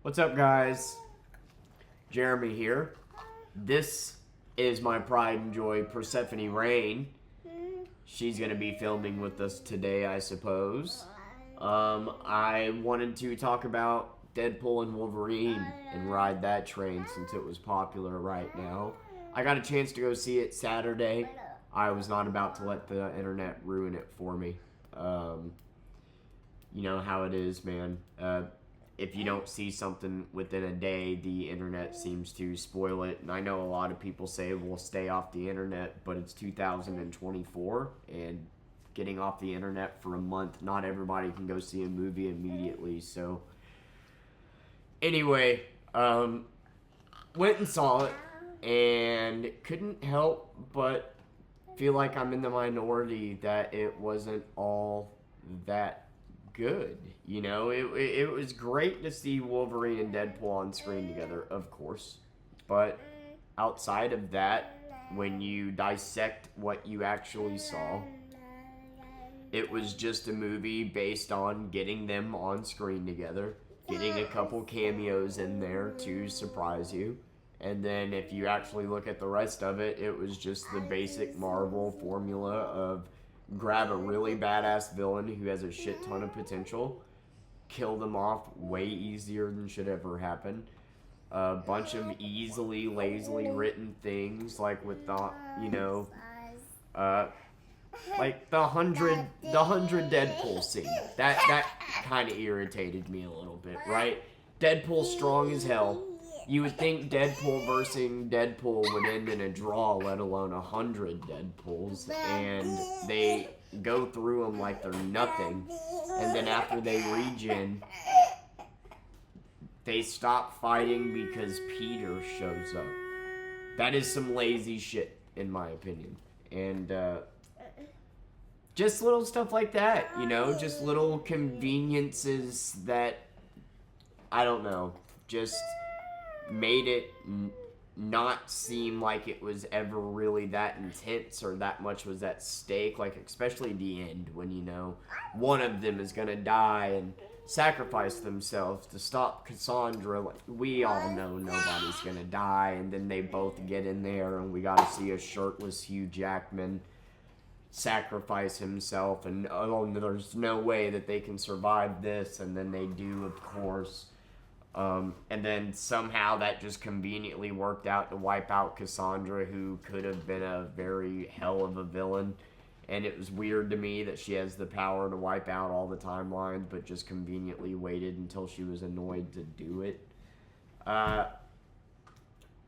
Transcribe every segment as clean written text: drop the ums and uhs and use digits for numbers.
What's up, guys? Jeremy here. This is my pride and joy, Persephone Rain. She's going to be filming with us today, I suppose. I wanted to talk about Deadpool and Wolverine and ride that train since it was popular right now. I got a chance to go see it Saturday. I was not about to let the internet ruin it for me. You know how it is, man. If you don't see something within a day, the internet seems to spoil it. And I know a lot of people say we'll stay off the internet, but it's 2024 and getting off the internet for a month, not everybody can go see a movie immediately. So anyway, went and saw it and couldn't help but feel like I'm in the minority that it wasn't all that good. You know, it was great to see Wolverine and Deadpool on screen together, of course. But outside of that, when you dissect what you actually saw, it was just a movie based on getting them on screen together, getting a couple cameos in there to surprise you. And then if you actually look at the rest of it, it was just the basic Marvel formula of grab a really badass villain who has a shit ton of potential, kill them off way easier than should ever happen. A bunch of easily, lazily written things, like with the, like the hundred Deadpool scene. That kind of irritated me a little bit, right? Deadpool's strong as hell. You would think Deadpool versus Deadpool would end in a draw, let alone 100 Deadpools, and they go through them like they're nothing, and then after they regen, they stop fighting because Peter shows up. That is some lazy shit, in my opinion. And just little stuff like that, just little conveniences that, I don't know, just made it not seem like it was ever really that intense or that much was at stake, like especially the end when one of them is gonna die and sacrifice themselves to stop Cassandra. Like, we all know nobody's gonna die, and then they both get in there and we gotta see a shirtless Hugh Jackman sacrifice himself, and there's no way that they can survive this, and then they do, of course. And then somehow that just conveniently worked out to wipe out Cassandra, who could have been a very hell of a villain. And it was weird to me that she has the power to wipe out all the timelines, but just conveniently waited until she was annoyed to do it.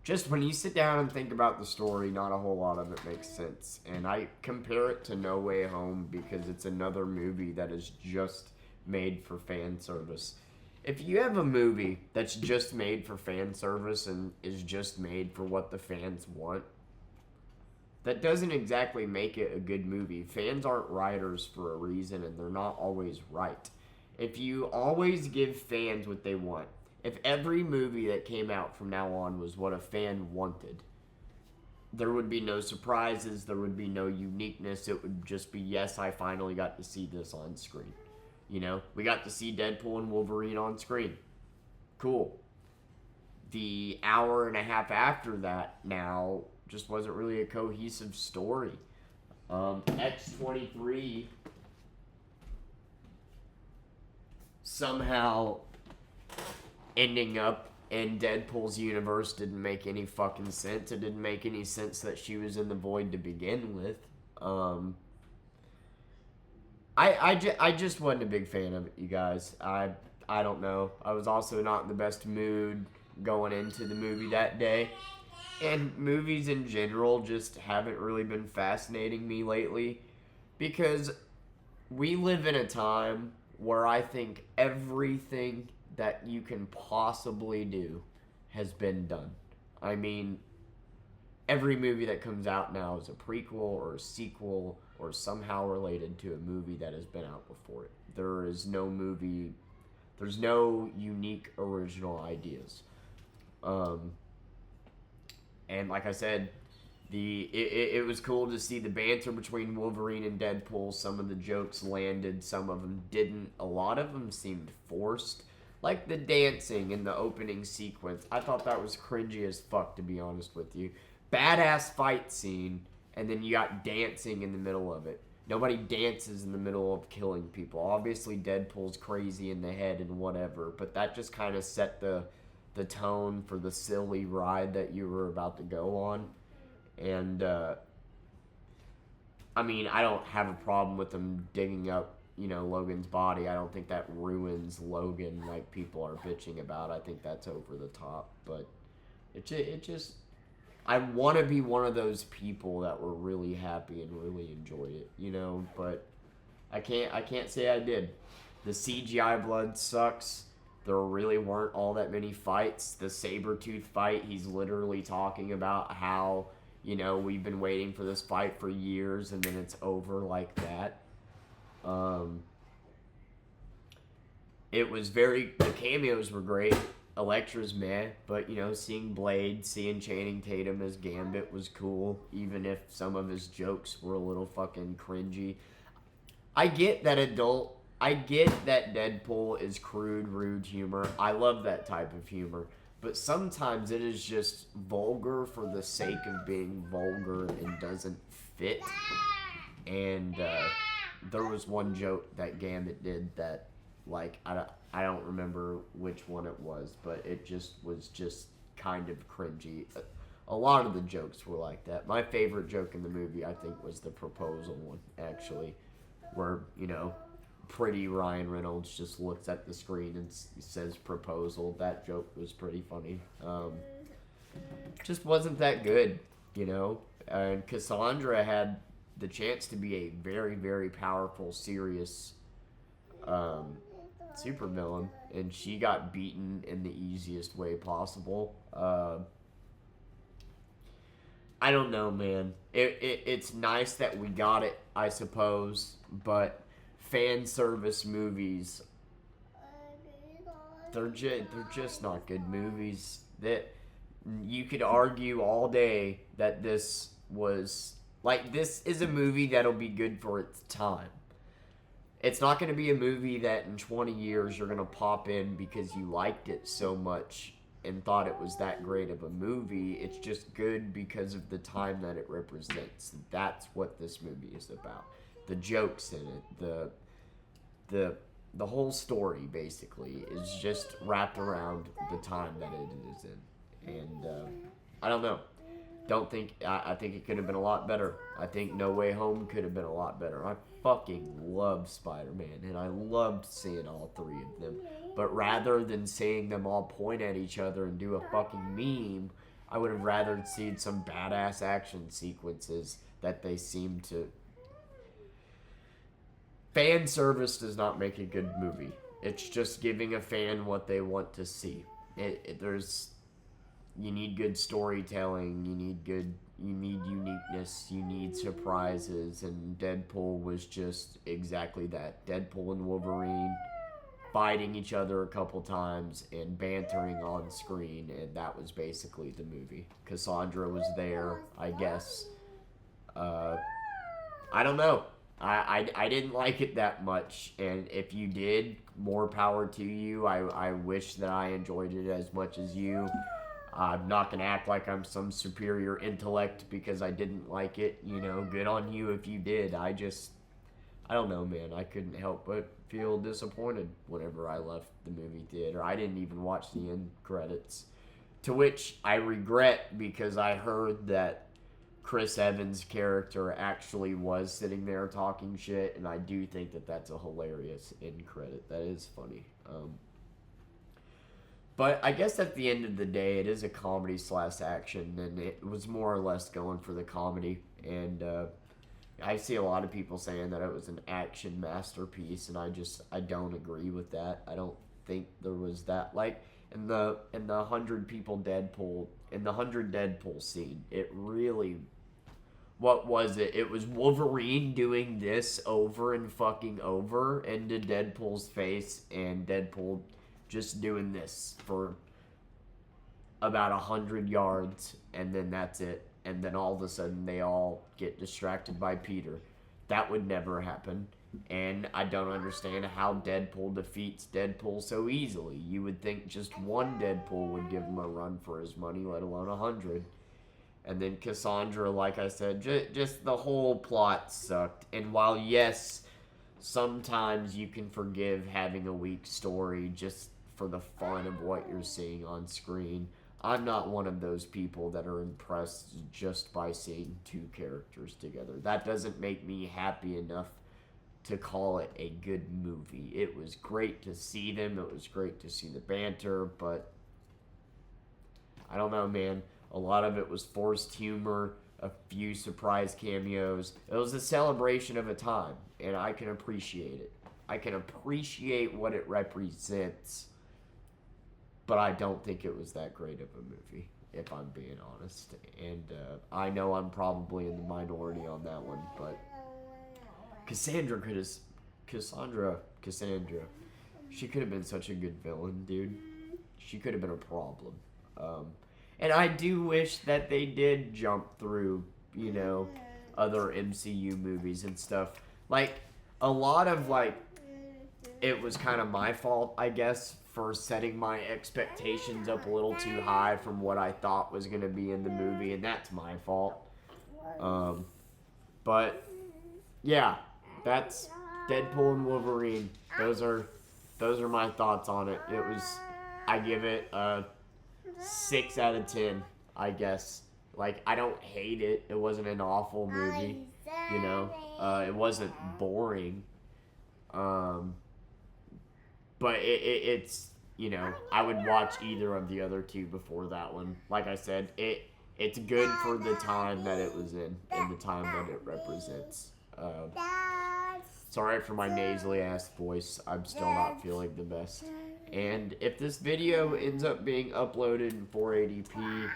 Just when you sit down and think about the story, not a whole lot of it makes sense. And I compare it to No Way Home because it's another movie that is just made for fan service. If you have a movie that's just made for fan service and is just made for what the fans want, that doesn't exactly make it a good movie. Fans aren't writers for a reason, and they're not always right. If you always give fans what they want, if every movie that came out from now on was what a fan wanted, there would be no surprises, there would be no uniqueness. It would just be, yes, I finally got to see this on screen. We got to see Deadpool and Wolverine on screen. Cool. The hour and a half after that now just wasn't really a cohesive story. X-23 somehow ending up in Deadpool's universe didn't make any fucking sense. It didn't make any sense that she was in the void to begin with. I just wasn't a big fan of it, you guys. I don't know. I was also not in the best mood going into the movie that day. And movies in general just haven't really been fascinating me lately. Because we live in a time where I think everything that you can possibly do has been done. I mean, every movie that comes out now is a prequel or a sequel or somehow related to a movie that has been out before it. There's no unique original ideas. And like I said, it was cool to see the banter between Wolverine and Deadpool. Some of the jokes landed, some of them didn't. A lot of them seemed forced. Like the dancing in the opening sequence. I thought that was cringy as fuck, to be honest with you. Badass fight scene, and then you got dancing in the middle of it. Nobody dances in the middle of killing people. Obviously, Deadpool's crazy in the head and whatever, but that just kind of set the tone for the silly ride that you were about to go on. And, I mean, I don't have a problem with them digging up, Logan's body. I don't think that ruins Logan like people are bitching about. I think that's over the top. But it just... I want to be one of those people that were really happy and really enjoyed it, but I can't say I did. The CGI blood sucks. There really weren't all that many fights. The Sabretooth fight, he's literally talking about how, we've been waiting for this fight for years and then it's over like that. The cameos were great. Elektra's meh, but, seeing Blade, seeing Channing Tatum as Gambit was cool, even if some of his jokes were a little fucking cringy. I get that Deadpool is crude, rude humor. I love that type of humor. But sometimes it is just vulgar for the sake of being vulgar and doesn't fit. And there was one joke that Gambit did that, I don't remember which one it was, but it was kind of cringy. A lot of the jokes were like that. My favorite joke in the movie, I think, was the proposal one, actually, where, pretty Ryan Reynolds just looks at the screen and says proposal. That joke was pretty funny. Just wasn't that good, And Cassandra had the chance to be a very, very powerful, serious supervillain, and she got beaten in the easiest way possible. I don't know, man. It's nice that we got it, I suppose, but fan service movies, they're just not good movies. That you could argue all day that this is a movie that'll be good for its time. It's not going to be a movie that in 20 years you're going to pop in because you liked it so much and thought it was that great of a movie. It's just good because of the time that it represents. That's what this movie is about. The jokes in it, the whole story basically is just wrapped around the time that it is in. And I don't know. I think it could have been a lot better. I think No Way Home could have been a lot better. I fucking love Spider-Man, and I loved seeing all three of them. But rather than seeing them all point at each other and do a fucking meme, I would have rather seen some badass action sequences that they seem to... Fan service does not make a good movie. It's just giving a fan what they want to see. You need good storytelling, you need uniqueness, you need surprises, and Deadpool was just exactly that. Deadpool and Wolverine fighting each other a couple times and bantering on screen, and that was basically the movie. Cassandra was there, I guess. I don't know. I didn't like it that much, and if you did, more power to you. I wish that I enjoyed it as much as you. I'm not going to act like I'm some superior intellect because I didn't like it. Good on you if you did. I don't know, man. I couldn't help but feel disappointed whenever I left the movie theater. I didn't even watch the end credits, to which I regret because I heard that Chris Evans' character actually was sitting there talking shit, and I do think that that's a hilarious end credit. That is funny. But I guess at the end of the day, it is a comedy / action, and it was more or less going for the comedy. And I see a lot of people saying that it was an action masterpiece, and I don't agree with that. I don't think there was that. Like in the 100 Deadpool scene, it really... What was it? It was Wolverine doing this over and fucking over into Deadpool's face, and Deadpool just doing this for about 100 yards, and then that's it. And then all of a sudden, they all get distracted by Peter. That would never happen. And I don't understand how Deadpool defeats Deadpool so easily. You would think just one Deadpool would give him a run for his money, let alone 100. And then Cassandra, like I said, just the whole plot sucked. And while, yes, sometimes you can forgive having a weak story just for the fun of what you're seeing on screen, I'm not one of those people that are impressed just by seeing two characters together. That doesn't make me happy enough to call it a good movie. It was great to see them. It was great to see the banter, but I don't know, man. A lot of it was forced humor, a few surprise cameos. It was a celebration of a time, and I can appreciate it. I can appreciate what it represents, but I don't think it was that great of a movie, if I'm being honest. And I know I'm probably in the minority on that one, but Cassandra, she could have been such a good villain, dude. She could have been a problem. And I do wish that they did jump through, other MCU movies and stuff. Like, a lot of, it was kind of my fault, I guess, for setting my expectations up a little too high from what I thought was going to be in the movie, and that's my fault. But, yeah, that's Deadpool and Wolverine. Those are my thoughts on it. I give it a 6 out of 10, I guess. Like, I don't hate it. It wasn't an awful movie, it wasn't boring. But it's, I would watch either of the other two before that one. Like I said, it's good for the time that it was in and the time that it represents. Sorry for my nasally ass voice. I'm still not feeling the best. And if this video ends up being uploaded in 480p,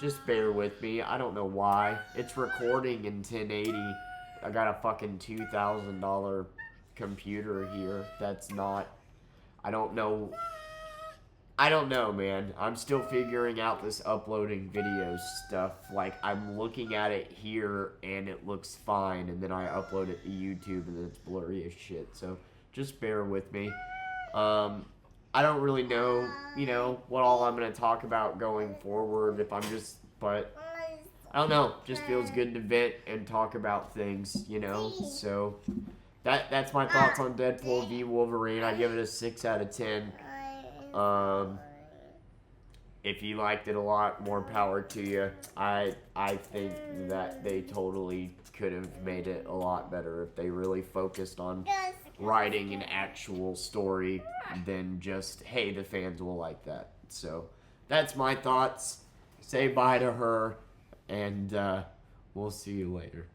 just bear with me. I don't know why. It's recording in 1080. I got a fucking $2,000 computer here. That's not... I don't know, man. I'm still figuring out this uploading video stuff. Like, I'm looking at it here, and it looks fine, and then I upload it to YouTube, and then it's blurry as shit. So, just bear with me. I don't really know, what all I'm going to talk about going forward. But, I don't know. Just feels good to vent and talk about things, So... That's my thoughts on Deadpool v Wolverine. I give it a 6 out of 10. If you liked it a lot, more power to you. I think that they totally could have made it a lot better if they really focused on writing an actual story than just, hey, the fans will like that. So that's my thoughts. Say bye to her, and we'll see you later.